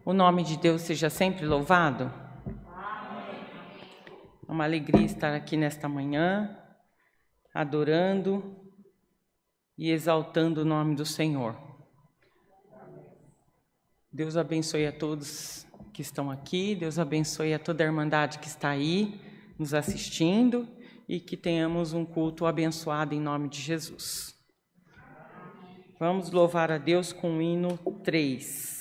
O nome de Deus seja sempre louvado. Amém. É uma alegria estar aqui nesta manhã, adorando e exaltando o nome do Senhor. Deus abençoe a todos que estão aqui, Deus abençoe a toda a irmandade que está aí, nos assistindo, e que tenhamos um culto abençoado em nome de Jesus. Vamos louvar a Deus com o hino 3.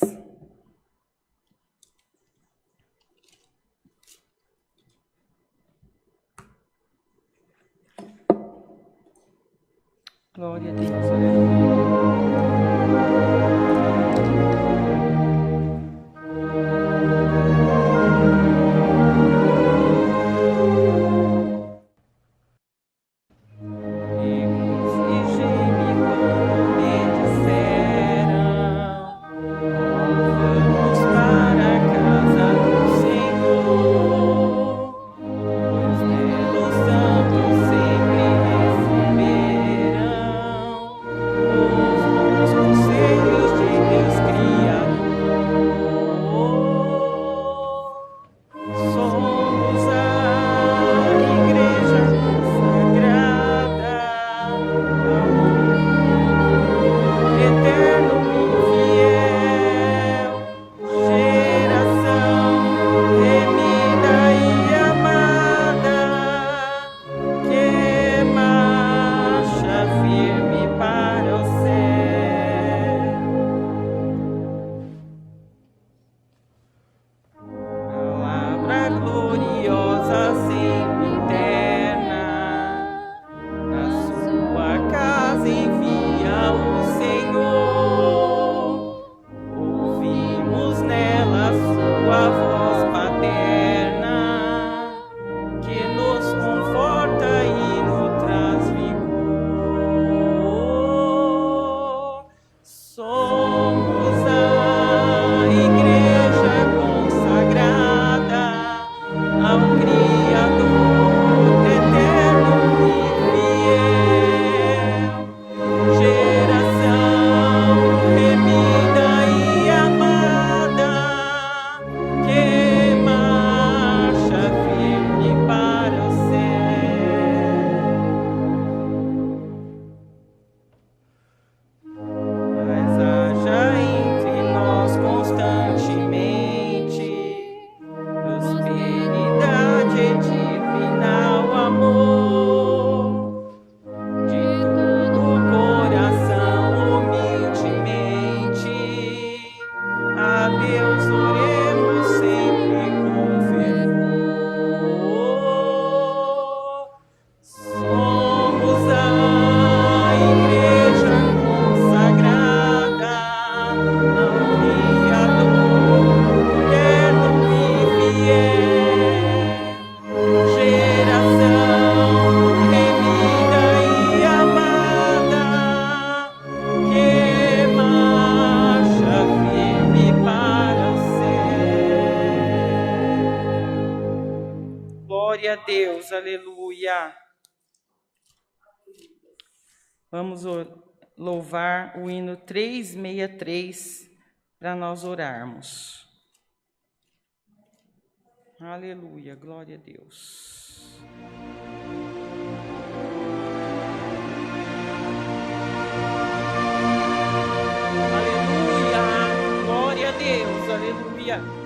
Glória a Deus, aleluia. Glória a Deus, aleluia. Vamos louvar o hino 363 para nós orarmos. Aleluia, glória a Deus. Aleluia. Aleluia.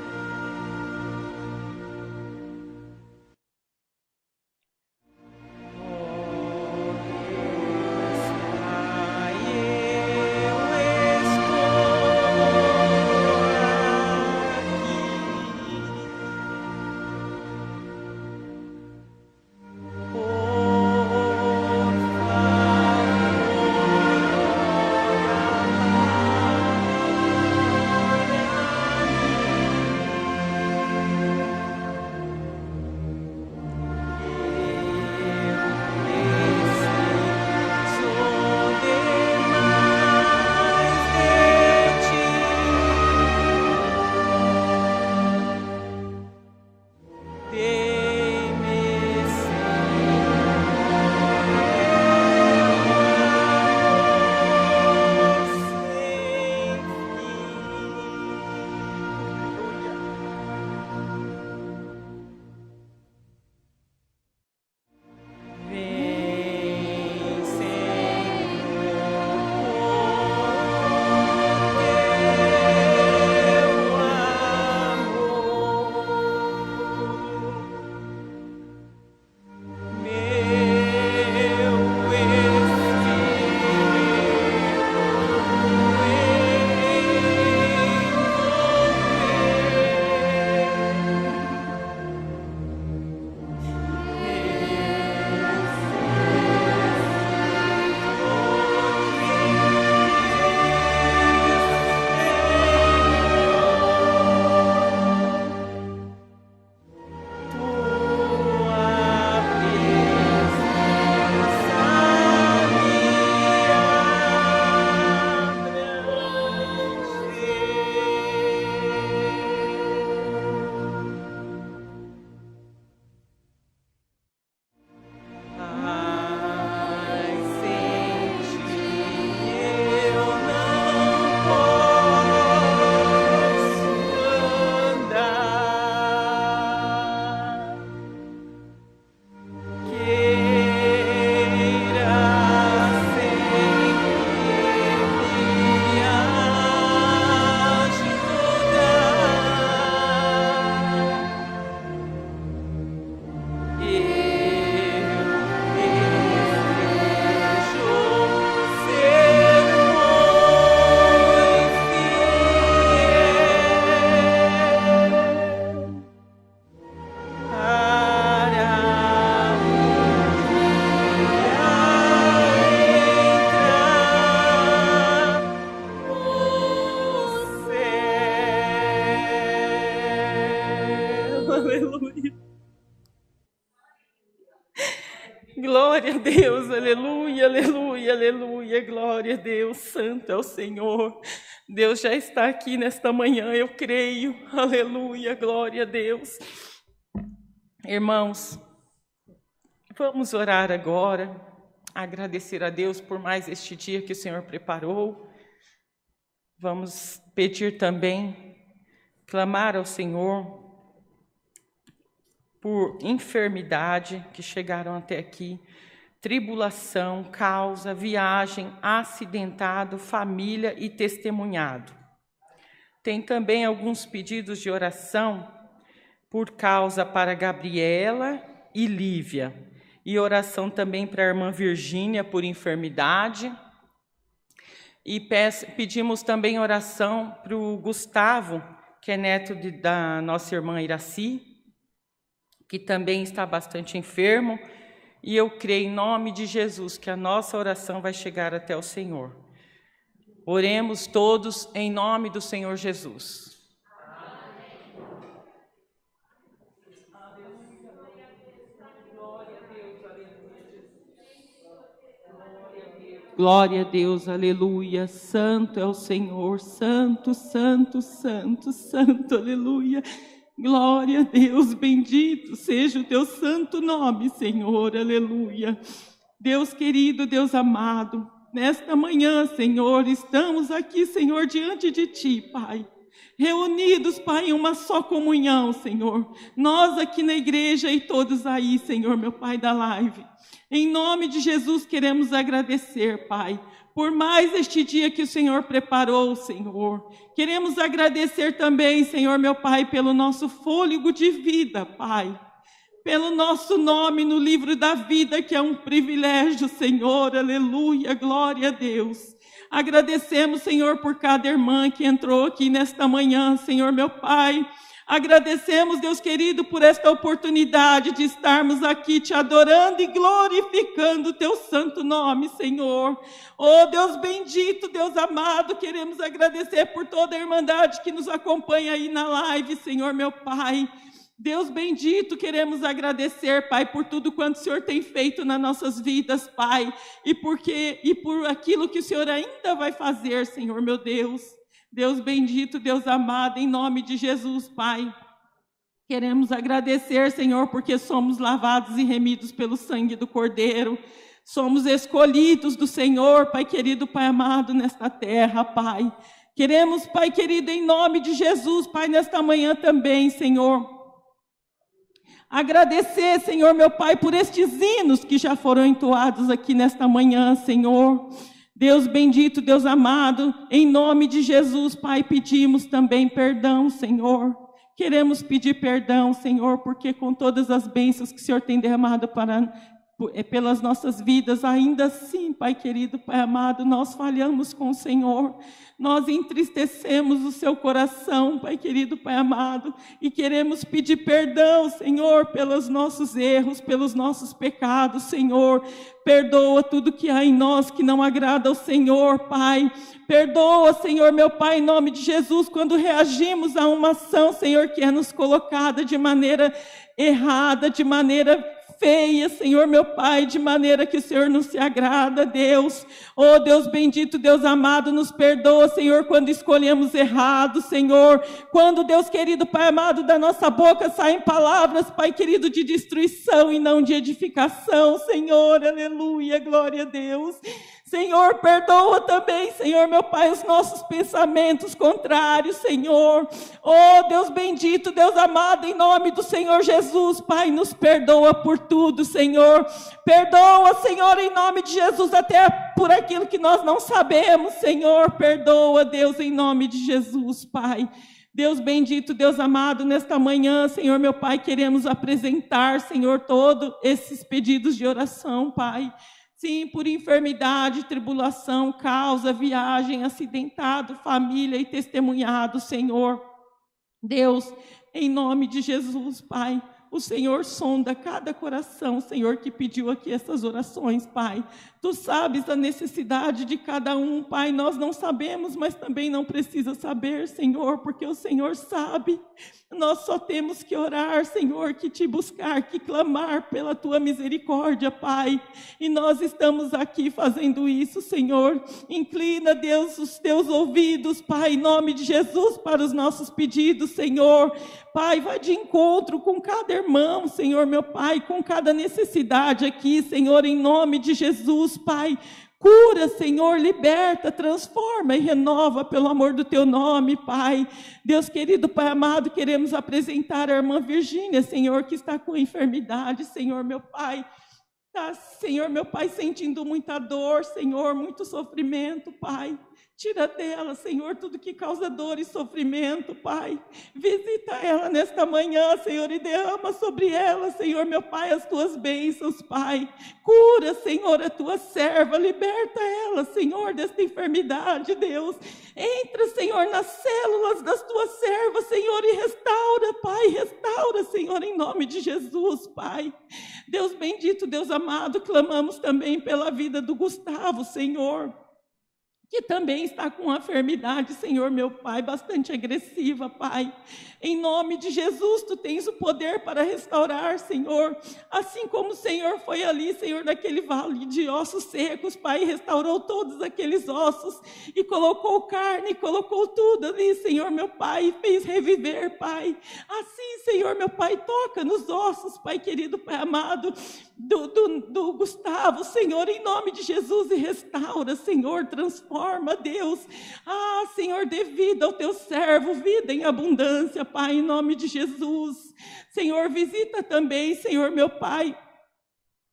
Glória a Deus, aleluia, aleluia, aleluia, glória a Deus, santo é o Senhor. Deus já está aqui nesta manhã, eu creio, aleluia, glória a Deus. Irmãos, vamos orar agora, agradecer a Deus por mais este dia que o Senhor preparou. Vamos pedir também, clamar ao Senhor por enfermidade que chegaram até aqui, tribulação, causa, viagem, acidentado, família e testemunhado. Tem também alguns pedidos de oração por causa para Gabriela e Lívia, e oração também para a irmã Virgínia por enfermidade. E pedimos também oração para o Gustavo, que é neto da nossa irmã Iraci, que também está bastante enfermo, e eu creio em nome de Jesus que a nossa oração vai chegar até o Senhor. Oremos todos em nome do Senhor Jesus. Glória a Deus, aleluia, santo é o Senhor, santo, santo, santo, santo, aleluia. Glória a Deus, bendito seja o teu santo nome, Senhor, aleluia. Deus querido, Deus amado, nesta manhã, Senhor, estamos aqui, Senhor, diante de ti, Pai. reunidos, Pai, em uma só comunhão, Senhor. Nós aqui na igreja e todos aí, Senhor, meu Pai da live. Em nome de Jesus queremos agradecer, Pai, por mais este dia que o Senhor preparou, Senhor. Queremos agradecer também, Senhor, meu Pai, pelo nosso fôlego de vida, Pai. Pelo nosso nome no livro da vida, que é um privilégio, Senhor, aleluia, glória a Deus. Agradecemos, Senhor, por cada irmã que entrou aqui nesta manhã, Senhor, meu Pai. Agradecemos, Deus querido, por esta oportunidade de estarmos aqui te adorando e glorificando o teu santo nome, Senhor. Oh, Deus bendito, Deus amado, queremos agradecer por toda a irmandade que nos acompanha aí na live, Senhor, meu Pai. Deus bendito, queremos agradecer, Pai, por tudo quanto o Senhor tem feito nas nossas vidas, Pai, e por aquilo que o Senhor ainda vai fazer, Senhor, meu Deus. Deus bendito, Deus amado, em nome de Jesus, Pai. Queremos agradecer, Senhor, porque somos lavados e remidos pelo sangue do Cordeiro. Somos escolhidos do Senhor, Pai querido, Pai amado, nesta terra, Pai. Queremos, Pai querido, em nome de Jesus, Pai, nesta manhã também, Senhor, agradecer, Senhor, meu Pai, por estes hinos que já foram entoados aqui nesta manhã, Senhor. Deus bendito, Deus amado, em nome de Jesus, Pai, pedimos também perdão, Senhor. Queremos pedir perdão, Senhor, porque com todas as bênçãos que o Senhor tem derramado pelas nossas vidas, ainda assim, Pai querido, Pai amado, nós falhamos com o Senhor. Nós entristecemos o seu coração, Pai querido, Pai amado, e queremos pedir perdão, Senhor, pelos nossos erros, pelos nossos pecados, Senhor. Perdoa tudo que há em nós que não agrada ao Senhor, Pai. Perdoa, Senhor, meu Pai, em nome de Jesus, quando reagimos a uma ação, Senhor, que é nos colocada de maneira errada, de maneira feia, Senhor, meu Pai, de maneira que o Senhor não se agrada, Deus. Oh, Deus bendito, Deus amado, nos perdoa, Senhor, quando escolhemos errado, Senhor. Quando, Deus querido, Pai amado, da nossa boca saem palavras, Pai querido, de destruição e não de edificação, Senhor, aleluia, glória a Deus. Senhor, perdoa também, Senhor, meu Pai, os nossos pensamentos contrários, Senhor. Oh, Deus bendito, Deus amado, em nome do Senhor Jesus, Pai, nos perdoa por tudo, Senhor. Perdoa, Senhor, em nome de Jesus, até por aquilo que nós não sabemos, Senhor. Perdoa, Deus, em nome de Jesus, Pai. Deus bendito, Deus amado, nesta manhã, Senhor, meu Pai, queremos apresentar, Senhor, todos esses pedidos de oração, Pai. Sim, por enfermidade, tribulação, causa, viagem, acidentado, família e testemunhado, Senhor. Deus, em nome de Jesus, Pai, o Senhor sonda cada coração, Senhor, que pediu aqui essas orações, Pai. Tu sabes a necessidade de cada um, Pai. Nós não sabemos, mas também não precisa saber, Senhor, porque o Senhor sabe. Nós só temos que orar, Senhor, que te buscar, que clamar pela tua misericórdia, Pai. E nós estamos aqui fazendo isso, Senhor. Inclina, Deus, os teus ouvidos, Pai, em nome de Jesus, para os nossos pedidos, Senhor. Pai, vai de encontro com cada irmão, Senhor, meu Pai, com cada necessidade aqui, Senhor, em nome de Jesus, Pai. Cura, Senhor, liberta, transforma e renova pelo amor do teu nome, Pai. Deus querido, Pai amado, queremos apresentar a irmã Virgínia, Senhor, que está com enfermidade, Senhor, meu Pai. Está, Senhor, meu Pai, sentindo muita dor, Senhor, muito sofrimento, Pai. Tira dela, Senhor, tudo que causa dor e sofrimento, Pai. Visita ela nesta manhã, Senhor, e derrama sobre ela, Senhor, meu Pai, as tuas bênçãos, Pai. Cura, Senhor, a tua serva, liberta ela, Senhor, desta enfermidade, Deus. Entra, Senhor, nas células das tuas servas, Senhor, e restaura, Pai, restaura, Senhor, em nome de Jesus, Pai. Deus bendito, Deus amado, clamamos também pela vida do Gustavo, Senhor, que também está com uma enfermidade, Senhor, meu Pai, bastante agressiva, Pai. Em nome de Jesus, Tu tens o poder para restaurar, Senhor. Assim como o Senhor foi ali, Senhor, naquele vale de ossos secos, Pai, restaurou todos aqueles ossos e colocou carne, colocou tudo ali, Senhor, meu Pai, e fez reviver, Pai. Assim, Senhor, meu Pai, toca nos ossos, Pai querido, Pai amado, do Gustavo, Senhor, em nome de Jesus, e restaura, Senhor, transforma, forma, Deus. Senhor, dê vida ao teu servo, vida em abundância, Pai, em nome de Jesus. Senhor, visita também, Senhor, meu Pai,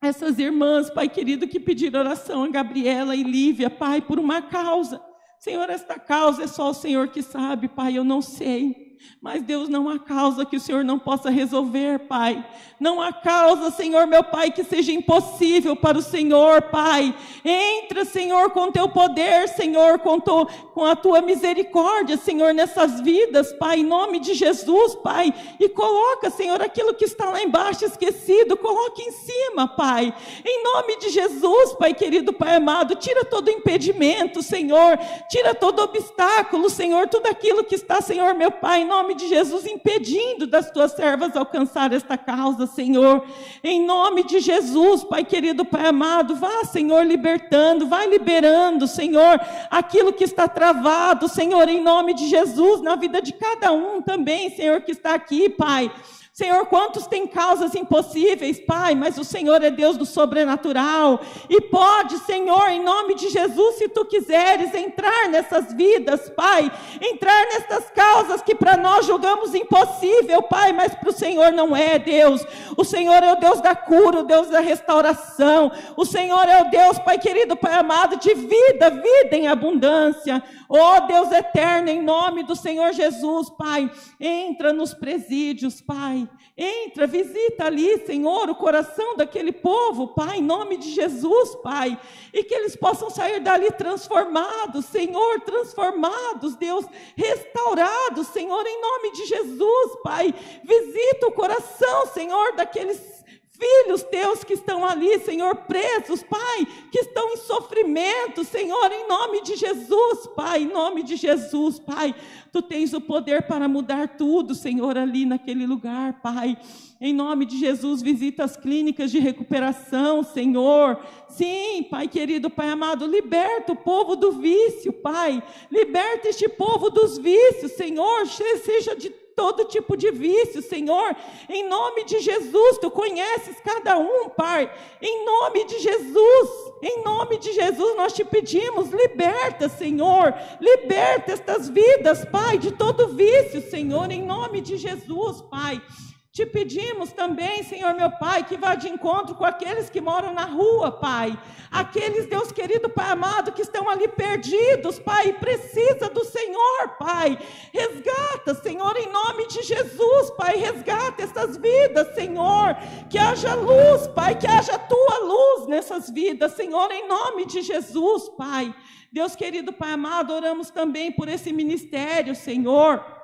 essas irmãs, Pai querido, que pediram oração, a Gabriela e Lívia, Pai, por uma causa. Senhor, esta causa é só o Senhor que sabe, Pai, eu não sei. Mas, Deus, não há causa que o Senhor não possa resolver, Pai. Não há causa, Senhor, meu Pai, que seja impossível para o Senhor, Pai. Entra, Senhor, com teu poder, Senhor, com a tua misericórdia, Senhor, nessas vidas, Pai, em nome de Jesus, Pai. E coloca, Senhor, aquilo que está lá embaixo esquecido, coloca em cima, Pai. Em nome de Jesus, Pai querido, Pai amado, tira todo impedimento, Senhor. Tira todo obstáculo, Senhor, tudo aquilo que está, Senhor, meu Pai, em nome de Jesus, impedindo das tuas servas alcançar esta causa, Senhor. Em nome de Jesus, Pai querido, Pai amado, vá, Senhor, libertando, vai liberando, Senhor, aquilo que está travado, Senhor, em nome de Jesus, na vida de cada um também, Senhor, que está aqui, Pai. Senhor, quantos têm causas impossíveis, Pai, mas o Senhor é Deus do sobrenatural, e pode, Senhor, em nome de Jesus, se Tu quiseres, entrar nessas vidas, Pai, entrar nessas causas que para nós julgamos impossível, Pai, mas para o Senhor não é, Deus. O Senhor é o Deus da cura, o Deus da restauração, o Senhor é o Deus, Pai querido, Pai amado, de vida, vida em abundância. Ó Deus eterno, em nome do Senhor Jesus, Pai, entra nos presídios, Pai. Entra, visita ali, Senhor, o coração daquele povo, Pai, em nome de Jesus, Pai, e que eles possam sair dali transformados, Senhor, transformados, Deus, restaurados, Senhor, em nome de Jesus, Pai. Visita o coração, Senhor, daqueles filhos teus que estão ali, Senhor, presos, Pai, que estão em sofrimento, Senhor, em nome de Jesus, Pai, em nome de Jesus, Pai, Tu tens o poder para mudar tudo, Senhor, ali naquele lugar, Pai. Em nome de Jesus, visita as clínicas de recuperação, Senhor. Sim, Pai querido, Pai amado, liberta o povo do vício, Pai. Liberta este povo dos vícios, Senhor, seja de todo tipo de vício, Senhor, em nome de Jesus. Tu conheces cada um, Pai, em nome de Jesus nós te pedimos, liberta, Senhor, liberta estas vidas, Pai, de todo vício, Senhor, em nome de Jesus, Pai. Te pedimos também, Senhor, meu Pai, que vá de encontro com aqueles que moram na rua, Pai. Aqueles, Deus querido, Pai amado, que estão ali perdidos, Pai, precisa do Senhor, Pai. Resgata, Senhor, em nome de Jesus, Pai, resgata essas vidas, Senhor. Que haja luz, Pai, que haja Tua luz nessas vidas, Senhor, em nome de Jesus, Pai. Deus querido, Pai amado, oramos também por esse ministério, Senhor.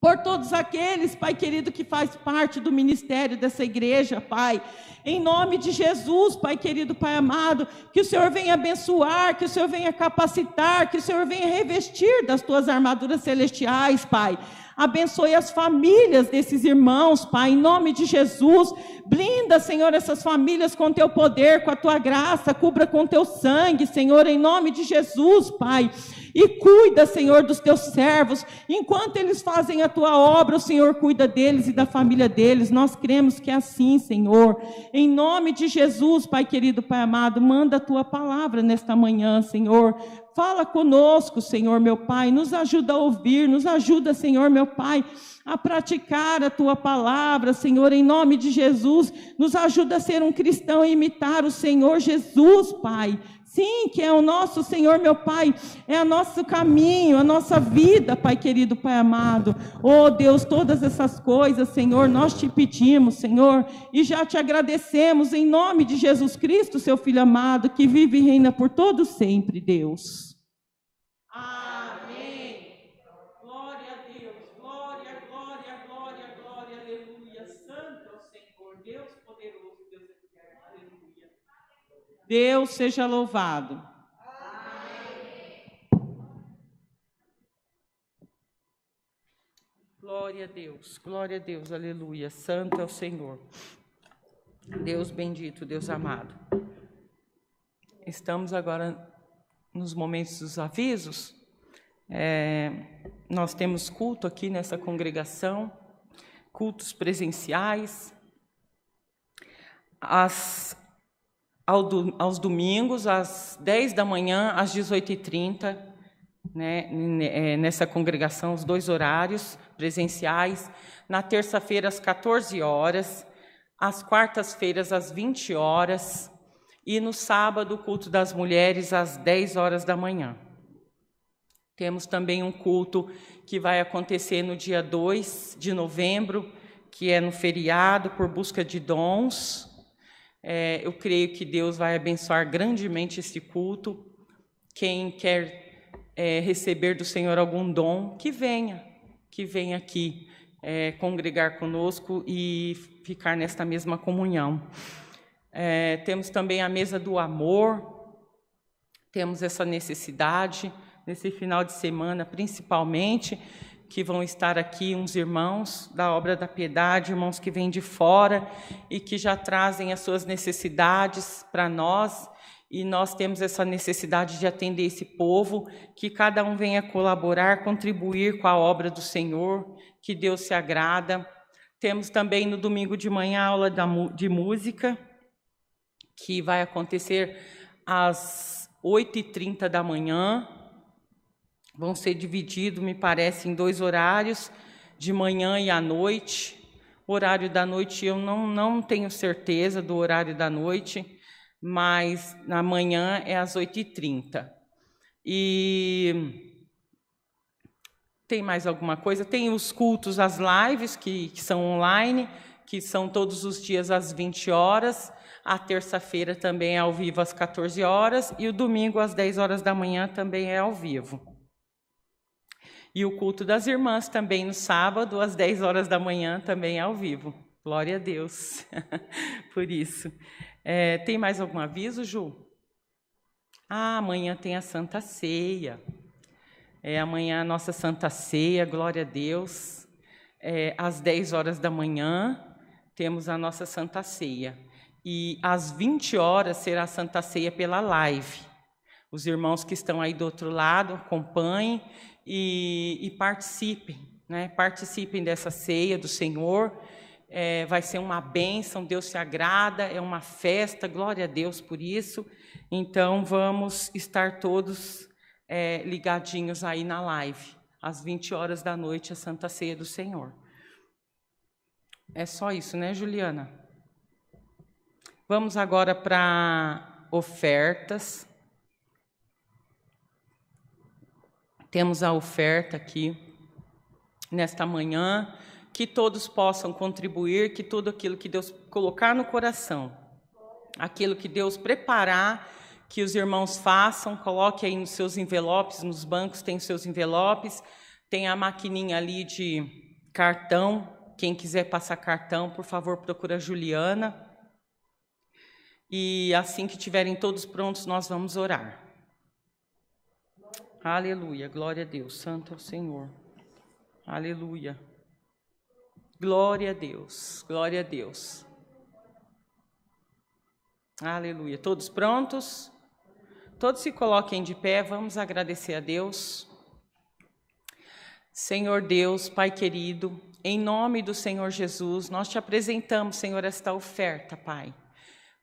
Por todos aqueles, Pai querido, que faz parte do ministério dessa igreja, Pai. Em nome de Jesus, Pai querido, Pai amado, que o Senhor venha abençoar, que o Senhor venha capacitar, que o Senhor venha revestir das Tuas armaduras celestiais, Pai. Abençoe as famílias desses irmãos, Pai, em nome de Jesus. Blinda, Senhor, essas famílias com Teu poder, com a Tua graça, cubra com Teu sangue, Senhor, em nome de Jesus, Pai. E cuida, Senhor, dos Teus servos. Enquanto eles fazem a Tua obra, o Senhor cuida deles e da família deles. Nós cremos que é assim, Senhor. Em nome de Jesus, Pai querido, Pai amado, manda a Tua palavra nesta manhã, Senhor. Fala conosco, Senhor, meu Pai. Nos ajuda a ouvir, nos ajuda, Senhor, meu Pai, a praticar a Tua palavra, Senhor, em nome de Jesus. Nos ajuda a ser um cristão e imitar o Senhor Jesus, Pai. Sim, que é o nosso Senhor, meu Pai, é o nosso caminho, a nossa vida, Pai querido, Pai amado. Oh Deus, todas essas coisas, Senhor, nós te pedimos, Senhor, e já te agradecemos em nome de Jesus Cristo, Seu Filho amado, que vive e reina por todo sempre, Deus. Amém. Glória a Deus, glória, glória, glória, glória, aleluia. Santo é o Senhor, Deus poderoso, Deus eterno, aleluia. Deus seja louvado. Amém. Glória a Deus, aleluia. Santo é o Senhor. Deus bendito, Deus amado. Estamos agora nos momentos dos avisos. Nós temos culto aqui nessa congregação, cultos presenciais. Às aos domingos, às 10 da manhã, às 18h30, né, nessa congregação, os 2 horários presenciais. Na terça-feira, às 14 horas, às quartas-feiras, às 20 horas, e no sábado, o culto das mulheres, às 10 horas da manhã. Temos também um culto que vai acontecer no dia 2 de novembro, que é no feriado, por busca de dons. Eu creio que Deus vai abençoar grandemente esse culto. Quem quer receber do Senhor algum dom, que venha aqui congregar conosco e ficar nesta mesma comunhão. Temos também a mesa do amor, temos essa necessidade, nesse final de semana principalmente, que vão estar aqui uns irmãos da Obra da Piedade, irmãos que vêm de fora e que já trazem as suas necessidades para nós, e nós temos essa necessidade de atender esse povo, que cada um venha colaborar, contribuir com a obra do Senhor, que Deus se agrada. Temos também no domingo de manhã a aula de música, que vai acontecer às 8h30 da manhã. Vão ser divididos, me parece, em 2 horários, de manhã e à noite. O horário da noite eu não tenho certeza do horário da noite, mas na manhã é às 8h30. E tem mais alguma coisa? Tem os cultos, as lives, que são online, que são todos os dias às 20 horas. A terça-feira também é ao vivo às 14 horas. E o domingo às 10 horas da manhã também é ao vivo. E o culto das irmãs também no sábado, às 10 horas da manhã, também é ao vivo. Glória a Deus por isso. Tem mais algum aviso, Ju? Amanhã tem a Santa Ceia. Amanhã a nossa Santa Ceia, glória a Deus. Às 10 horas da manhã, temos a nossa Santa Ceia. E às 20 horas será a Santa Ceia pela live. Os irmãos que estão aí do outro lado, acompanhem e participem, né? Participem dessa ceia do Senhor. Vai ser uma bênção, Deus se agrada, é uma festa, glória a Deus por isso. Então, vamos estar todos ligadinhos aí na live, às 20 horas da noite, a Santa Ceia do Senhor. É só isso, né, Juliana? Vamos agora para ofertas. Temos a oferta aqui, nesta manhã, que todos possam contribuir, que tudo aquilo que Deus colocar no coração, aquilo que Deus preparar, que os irmãos façam, coloque aí nos seus envelopes, nos bancos tem os seus envelopes, tem a maquininha ali de cartão, quem quiser passar cartão, por favor, procura a Juliana. E assim que estiverem todos prontos, nós vamos orar. Aleluia, glória a Deus, santo é o Senhor. Aleluia. Glória a Deus, glória a Deus. Aleluia. Todos prontos? Todos se coloquem de pé, vamos agradecer a Deus. Senhor Deus, Pai querido, em nome do Senhor Jesus, nós te apresentamos, Senhor, esta oferta, Pai,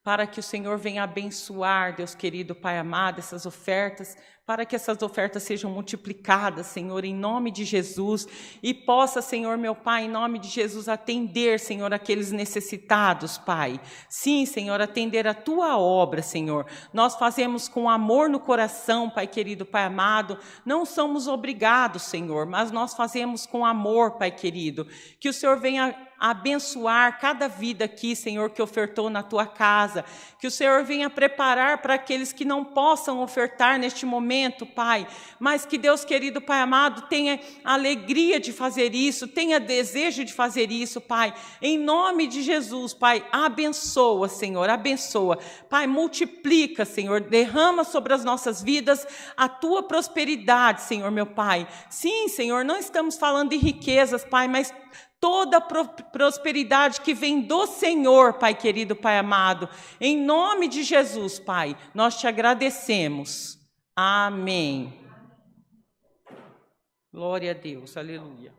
para que o Senhor venha abençoar, Deus querido, Pai amado, essas ofertas, para que essas ofertas sejam multiplicadas, Senhor, em nome de Jesus, e possa, Senhor, meu Pai, em nome de Jesus, atender, Senhor, aqueles necessitados, Pai. Sim, Senhor, atender a Tua obra, Senhor. Nós fazemos com amor no coração, Pai querido, Pai amado, não somos obrigados, Senhor, mas nós fazemos com amor, Pai querido. Que o Senhor venha abençoar cada vida aqui, Senhor, que ofertou na Tua casa. Que o Senhor venha preparar para aqueles que não possam ofertar neste momento, Pai. Mas que Deus querido, Pai amado, tenha alegria de fazer isso, tenha desejo de fazer isso, Pai. Em nome de Jesus, Pai, abençoa, Senhor, abençoa. Pai, multiplica, Senhor, derrama sobre as nossas vidas a Tua prosperidade, Senhor, meu Pai. Sim, Senhor, não estamos falando de riquezas, Pai, mas toda prosperidade que vem do Senhor, Pai querido, Pai amado. Em nome de Jesus, Pai, nós te agradecemos. Amém. Glória a Deus, aleluia.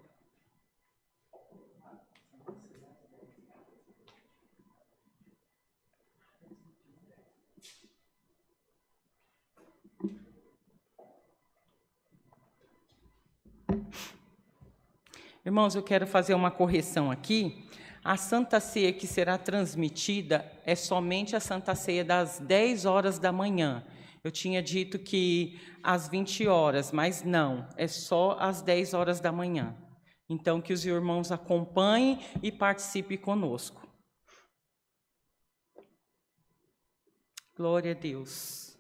Irmãos, eu quero fazer uma correção aqui. A Santa Ceia que será transmitida é somente a Santa Ceia das 10 horas da manhã. Eu tinha dito que às 20 horas, mas não, é só às 10 horas da manhã. Então, que os irmãos acompanhem e participem conosco. Glória a Deus.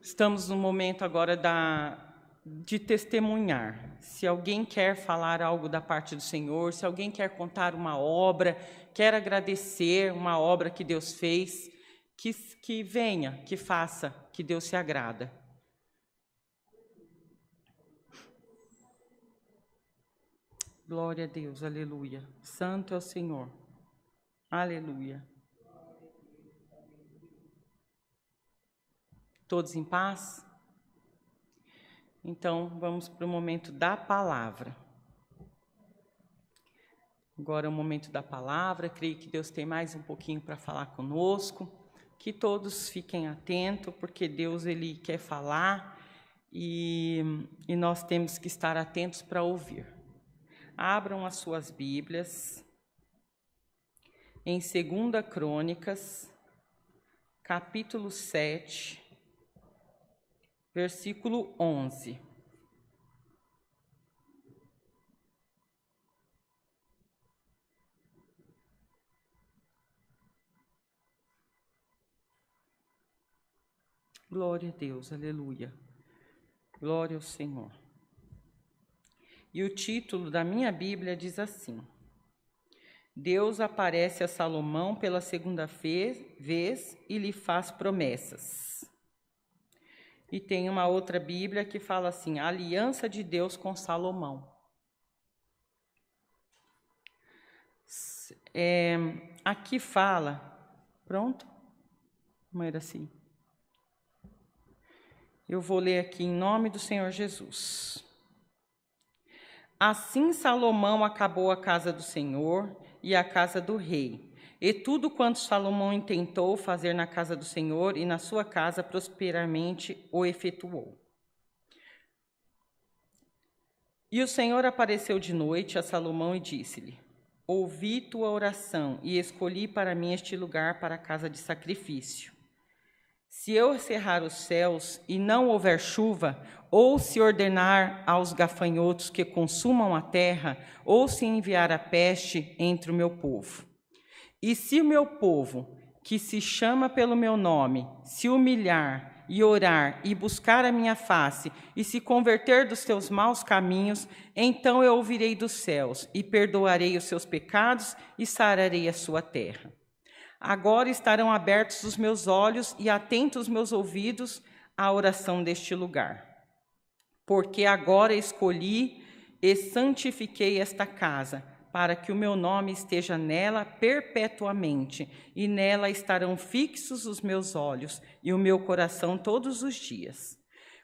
Estamos no momento agora de testemunhar. Se alguém quer falar algo da parte do Senhor, se alguém quer contar uma obra, quer agradecer uma obra que Deus fez, que venha, que faça, que Deus se agrada. Glória a Deus, aleluia. Santo é o Senhor. Aleluia. Todos em paz? Então, vamos para o momento da palavra. Agora é o momento da palavra. Creio que Deus tem mais um pouquinho para falar conosco. Que todos fiquem atentos, porque Deus Ele quer falar e nós temos que estar atentos para ouvir. Abram as suas Bíblias em 2 Crônicas, capítulo 7, versículo 11. Glória a Deus, aleluia. Glória ao Senhor. E o título da minha Bíblia diz assim: Deus aparece a Salomão pela segunda vez e lhe faz promessas. E tem uma outra Bíblia que fala assim: a aliança de Deus com Salomão. Aqui fala, pronto? Não era assim. Eu vou ler aqui em nome do Senhor Jesus. Assim Salomão acabou a casa do Senhor e a casa do rei, e tudo quanto Salomão intentou fazer na casa do Senhor e na sua casa prosperamente o efetuou. E o Senhor apareceu de noite a Salomão e disse-lhe: ouvi tua oração e escolhi para mim este lugar para a casa de sacrifício. Se eu cerrar os céus e não houver chuva, ou se ordenar aos gafanhotos que consumam a terra, ou se enviar a peste entre o meu povo. E se o meu povo, que se chama pelo meu nome, se humilhar e orar e buscar a minha face, e se converter dos seus maus caminhos, então eu ouvirei dos céus e perdoarei os seus pecados e sararei a sua terra. Agora estarão abertos os meus olhos e atentos os meus ouvidos à oração deste lugar. Porque agora escolhi e santifiquei esta casa, para que o meu nome esteja nela perpetuamente, e nela estarão fixos os meus olhos e o meu coração todos os dias.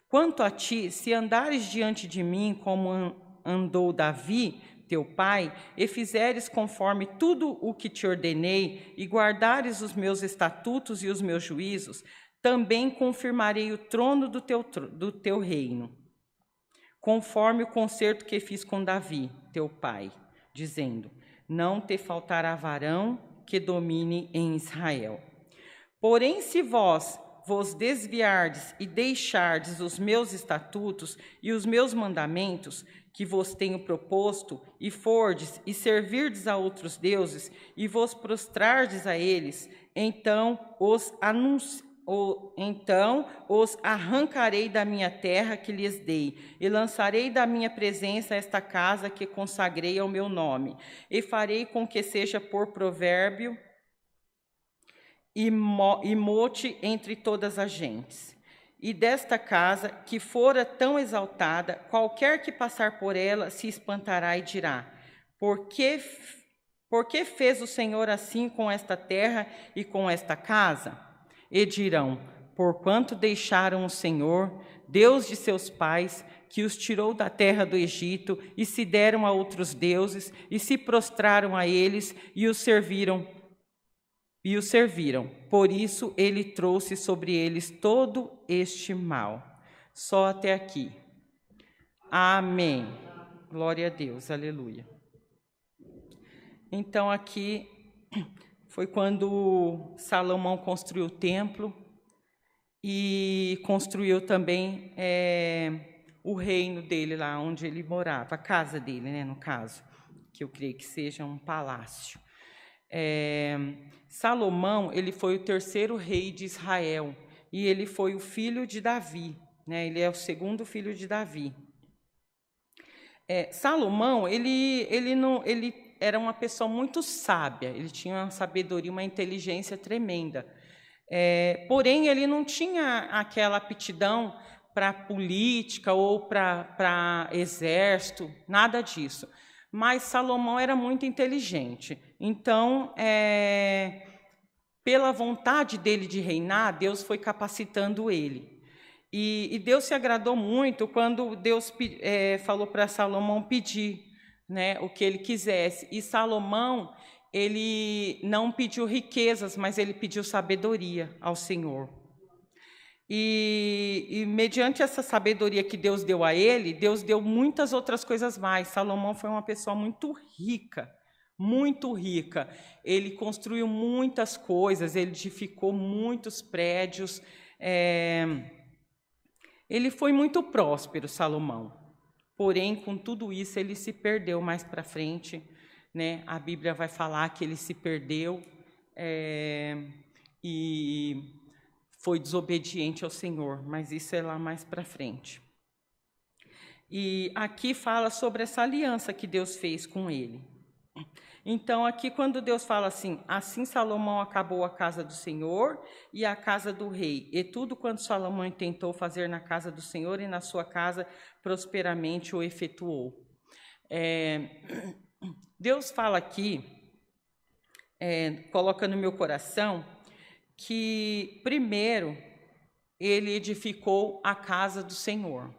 Quanto a ti, se andares diante de mim como andou Davi, teu pai, e fizeres conforme tudo o que te ordenei, e guardares os meus estatutos e os meus juízos, também confirmarei o trono do teu reino, conforme o concerto que fiz com Davi, teu pai, dizendo: não te faltará varão que domine em Israel. Porém, se vos desviardes e deixardes os meus estatutos e os meus mandamentos, que vos tenho proposto, e fordes e servirdes a outros deuses, e vos prostrardes a eles, então os arrancarei da minha terra que lhes dei, e lançarei da minha presença esta casa que consagrei ao meu nome, e farei com que seja por provérbio e mote entre todas as gentes. E desta casa, que fora tão exaltada, qualquer que passar por ela se espantará e dirá: por que fez o Senhor assim com esta terra e com esta casa? E dirão: porquanto deixaram o Senhor, Deus de seus pais, que os tirou da terra do Egito, e se deram a outros deuses, e se prostraram a eles, e os serviram. Por isso ele trouxe sobre eles todo este mal. Só até aqui. Amém. Glória a Deus, aleluia. Então aqui foi quando Salomão construiu o templo e construiu também o reino dele lá onde ele morava, a casa dele, né, no caso, que eu creio que seja um palácio. Salomão, ele foi o terceiro rei de Israel e ele foi o filho de Davi, né? Ele é o segundo filho de Davi. Salomão, ele era uma pessoa muito sábia, ele tinha uma sabedoria, uma inteligência tremenda. Porém, ele não tinha aquela aptidão para política ou para exército, nada disso. Mas Salomão era muito inteligente. Então, pela vontade dele de reinar, Deus foi capacitando ele. E Deus se agradou muito quando Deus falou para Salomão pedir, né, o que ele quisesse. E Salomão, ele não pediu riquezas, mas ele pediu sabedoria ao Senhor. E mediante essa sabedoria que Deus deu a ele, Deus deu muitas outras coisas mais. Salomão foi uma pessoa muito rica, muito rica. Ele construiu muitas coisas, ele edificou muitos prédios. Ele foi muito próspero, Salomão. Porém, com tudo isso, ele se perdeu mais para frente, né? A Bíblia vai falar que ele se perdeu e foi desobediente ao Senhor, mas isso é lá mais para frente. E aqui fala sobre essa aliança que Deus fez com ele. Então, aqui quando Deus fala assim Salomão acabou a casa do Senhor e a casa do rei, e tudo quanto Salomão tentou fazer na casa do Senhor e na sua casa, prosperamente o efetuou. Deus fala aqui, coloca no meu coração, que primeiro ele edificou a casa do Senhor.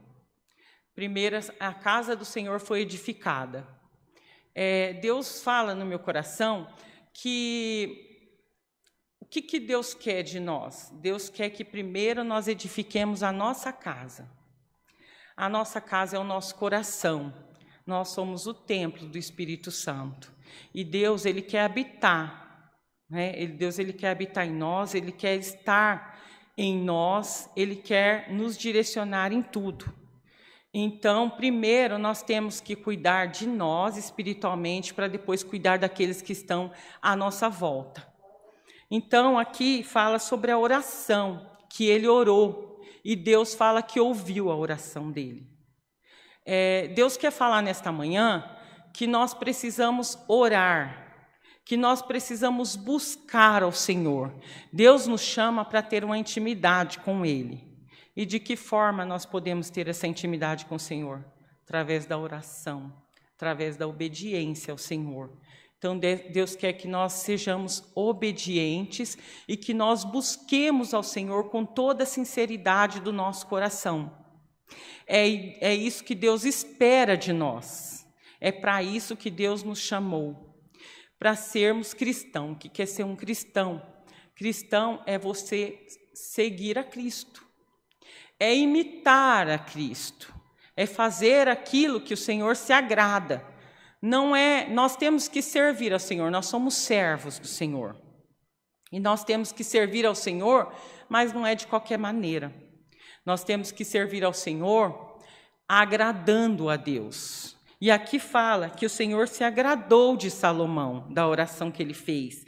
Primeiro a casa do Senhor foi edificada. Deus fala no meu coração que o que Deus quer de nós? Deus quer que primeiro nós edifiquemos a nossa casa. A nossa casa é o nosso coração. Nós somos o templo do Espírito Santo. E Deus, ele quer habitar. Deus, ele quer habitar em nós, ele quer estar em nós, ele quer nos direcionar em tudo. Então, primeiro, nós temos que cuidar de nós espiritualmente, para depois cuidar daqueles que estão à nossa volta. Então, aqui fala sobre a oração, que ele orou, e Deus fala que ouviu a oração dele. Deus quer falar nesta manhã que nós precisamos orar, que nós precisamos buscar ao Senhor. Deus nos chama para ter uma intimidade com Ele. E de que forma nós podemos ter essa intimidade com o Senhor? Através da oração, através da obediência ao Senhor. Então, Deus quer que nós sejamos obedientes e que nós busquemos ao Senhor com toda a sinceridade do nosso coração. É isso que Deus espera de nós. É para isso que Deus nos chamou. Para sermos cristãos. O que é ser um cristão? Cristão é você seguir a Cristo. É imitar a Cristo. É fazer aquilo que o Senhor se agrada. Nós temos que servir ao Senhor, nós somos servos do Senhor. E nós temos que servir ao Senhor, mas não é de qualquer maneira. Nós temos que servir ao Senhor agradando a Deus. E aqui fala que o Senhor se agradou de Salomão, da oração que ele fez.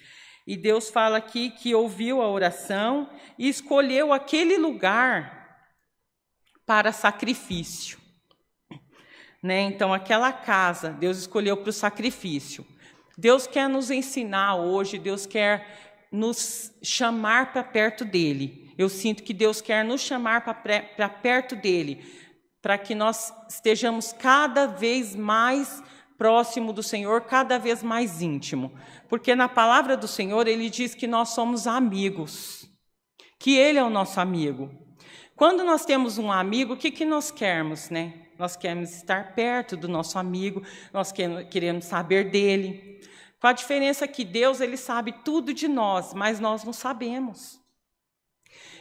E Deus fala aqui que ouviu a oração e escolheu aquele lugar para sacrifício. Então, aquela casa, Deus escolheu para o sacrifício. Deus quer nos ensinar hoje, Deus quer nos chamar para perto dele. Eu sinto que Deus quer nos chamar para perto dele, para que nós estejamos cada vez mais próximo do Senhor, cada vez mais íntimo. Porque na palavra do Senhor, ele diz que nós somos amigos, que ele é o nosso amigo. Quando nós temos um amigo, o que nós queremos, né? Nós queremos estar perto do nosso amigo, nós queremos saber dele. Com a diferença que Deus, ele sabe tudo de nós, mas nós não sabemos.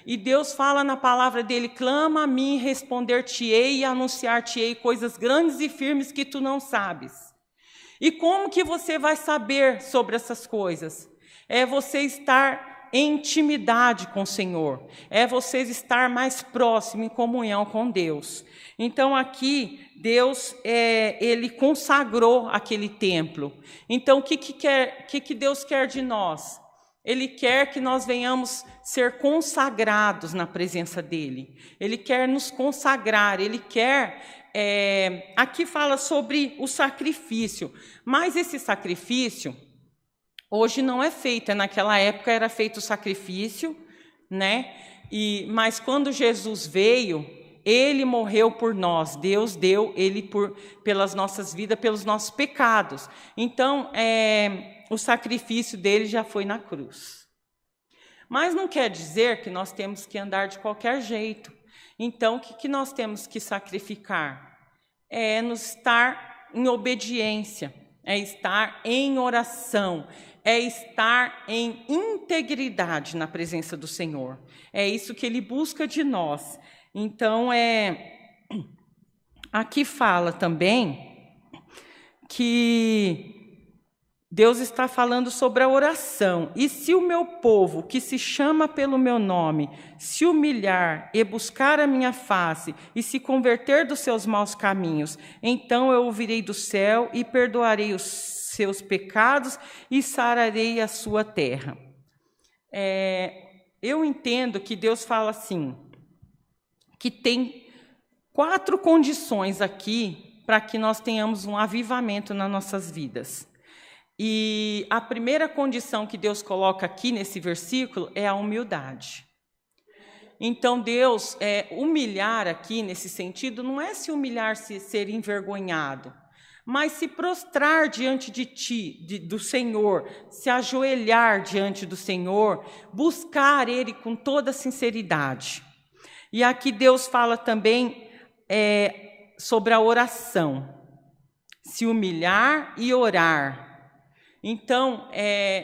E Deus fala na palavra dele: clama a mim, responder-te-ei e anunciar-te-ei coisas grandes e firmes que tu não sabes. E como que você vai saber sobre essas coisas? É você estar em intimidade com o Senhor, é você estar mais próximo, em comunhão com Deus. Então aqui, Deus, Ele consagrou aquele templo. Então o que Deus quer de nós? Ele quer que nós venhamos ser consagrados na presença dEle. Ele quer nos consagrar, Ele quer... aqui fala sobre o sacrifício, mas esse sacrifício hoje não é feito. Naquela época era feito o sacrifício, né? Mas quando Jesus veio, Ele morreu por nós. Deus deu Ele pelas nossas vidas, pelos nossos pecados. Então, o sacrifício dele já foi na cruz. Mas não quer dizer que nós temos que andar de qualquer jeito. Então, o que nós temos que sacrificar? É nos estar em obediência, é estar em oração, é estar em integridade na presença do Senhor. É isso que Ele busca de nós. Então, aqui fala também que Deus está falando sobre a oração. E se o meu povo, que se chama pelo meu nome, se humilhar e buscar a minha face e se converter dos seus maus caminhos, então eu ouvirei do céu e perdoarei os seus pecados e sararei a sua terra. Eu entendo que Deus fala assim, que tem 4 condições aqui para que nós tenhamos um avivamento nas nossas vidas. E a primeira condição que Deus coloca aqui nesse versículo é a humildade. Então Deus, humilhar aqui nesse sentido, não é se humilhar, se ser envergonhado, mas se prostrar diante de ti, do Senhor, se ajoelhar diante do Senhor, buscar Ele com toda sinceridade. E aqui Deus fala também sobre a oração, se humilhar e orar. Então,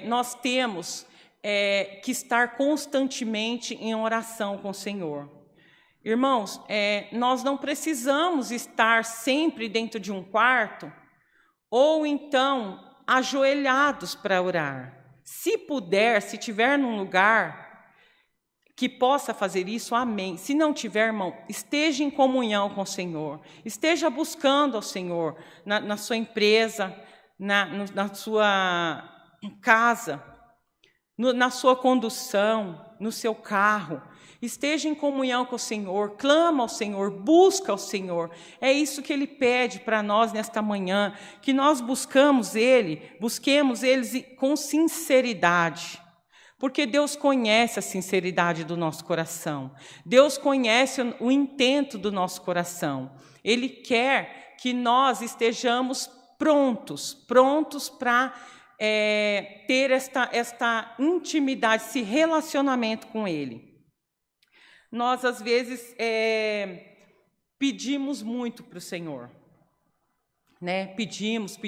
nós temos que estar constantemente em oração com o Senhor. Irmãos, nós não precisamos estar sempre dentro de um quarto ou então ajoelhados para orar. Se puder, se tiver num lugar que possa fazer isso, amém. Se não tiver, irmão, esteja em comunhão com o Senhor. Esteja buscando ao Senhor na sua empresa, na sua casa, na sua condução, no seu carro. Esteja em comunhão com o Senhor, clama ao Senhor, busca ao Senhor. É isso que Ele pede para nós nesta manhã, que nós busquemos Ele com sinceridade. Porque Deus conhece a sinceridade do nosso coração. Deus conhece o intento do nosso coração. Ele quer que nós estejamos prontos para ter esta intimidade, esse relacionamento com Ele. Nós, às vezes, pedimos muito para o Senhor, né? Pedimos,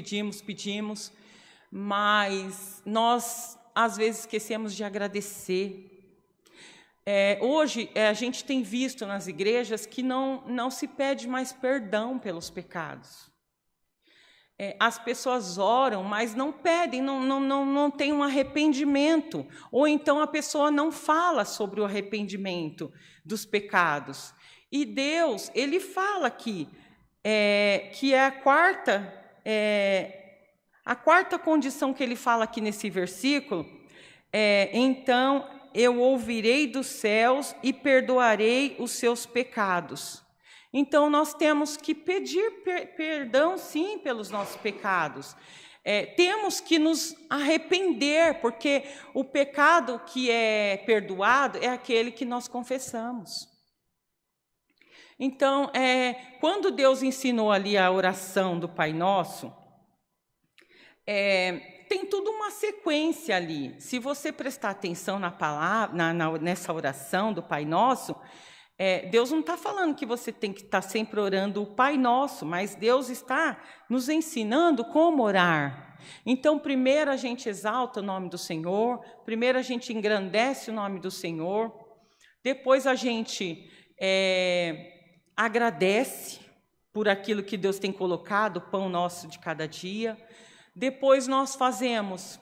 mas nós, às vezes, esquecemos de agradecer. Hoje, a gente tem visto nas igrejas que não se pede mais perdão pelos pecados. As pessoas oram, mas não pedem, não tem um arrependimento. Ou então a pessoa não fala sobre o arrependimento dos pecados. E Deus, Ele fala aqui, que é a quarta condição que Ele fala aqui nesse versículo, então eu ouvirei dos céus e perdoarei os seus pecados. Então, nós temos que pedir perdão, sim, pelos nossos pecados. Temos que nos arrepender, porque o pecado que é perdoado é aquele que nós confessamos. Então, quando Deus ensinou ali a oração do Pai Nosso, tem tudo uma sequência ali. Se você prestar atenção na palavra, nessa oração do Pai Nosso, Deus não está falando que você tem que estar sempre orando o Pai Nosso, mas Deus está nos ensinando como orar. Então, primeiro a gente exalta o nome do Senhor, primeiro a gente engrandece o nome do Senhor, Depois a gente agradece por aquilo que Deus tem colocado, o pão nosso de cada dia. Depois nós fazemos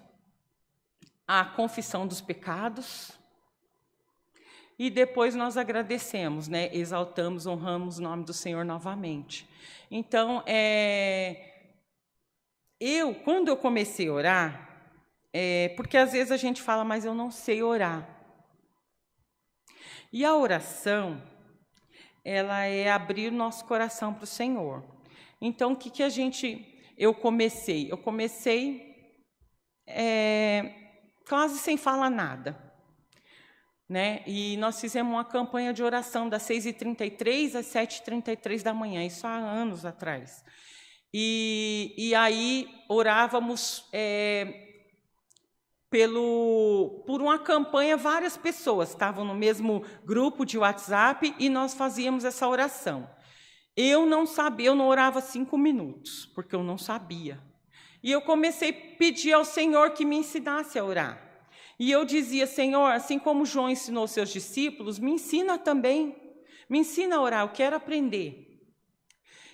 a confissão dos pecados. E depois nós agradecemos, né? Exaltamos, honramos o nome do Senhor novamente. Então, quando eu comecei a orar, porque às vezes a gente fala, mas eu não sei orar. E a oração, ela é abrir o nosso coração para o Senhor. Então, o que eu comecei? Eu comecei quase sem falar nada. Né? E nós fizemos uma campanha de oração das 6h33 às 7h33 da manhã, isso há anos atrás. E aí orávamos por uma campanha, várias pessoas estavam no mesmo grupo de WhatsApp e nós fazíamos essa oração. Eu não sabia, eu não orava 5 minutos, porque eu não sabia. E eu comecei a pedir ao Senhor que me ensinasse a orar. E eu dizia, Senhor, assim como João ensinou seus discípulos, me ensina também. Me ensina a orar, eu quero aprender.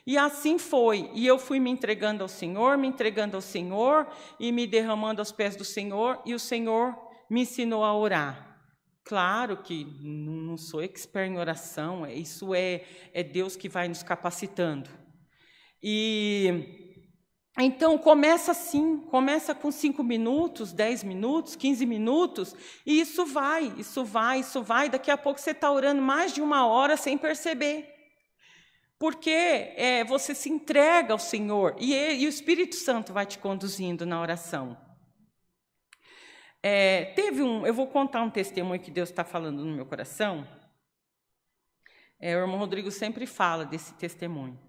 E assim foi. E eu fui me entregando ao Senhor e me derramando aos pés do Senhor, e o Senhor me ensinou a orar. Claro que não sou expert em oração, isso é Deus que vai nos capacitando. Então, começa assim, começa com 5 minutos, 10 minutos, 15 minutos, e isso vai. Daqui a pouco você está orando mais de 1 hora sem perceber. Porque você se entrega ao Senhor, e o Espírito Santo vai te conduzindo na oração. Eu vou contar um testemunho que Deus está falando no meu coração. O irmão Rodrigo sempre fala desse testemunho.